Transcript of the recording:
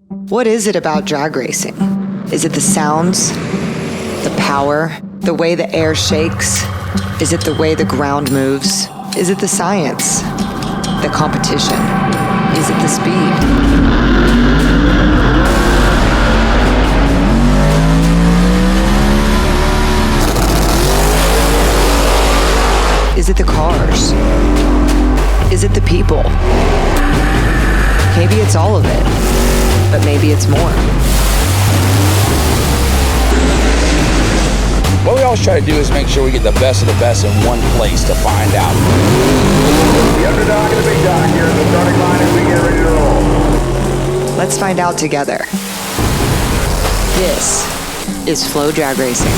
What is it about drag racing? Is it the sounds, the power, the way the air shakes? Is it the way the ground moves? Is it the science, the competition? Is it the speed? Is it the cars? Is it the people? Maybe it's all of it, but maybe it's more. What we always try to do is make sure we get the best of the best in one place to find out. The underdog and the big dog here at the starting line as we get ready to roll. Let's find out together. This is FloDragRacing.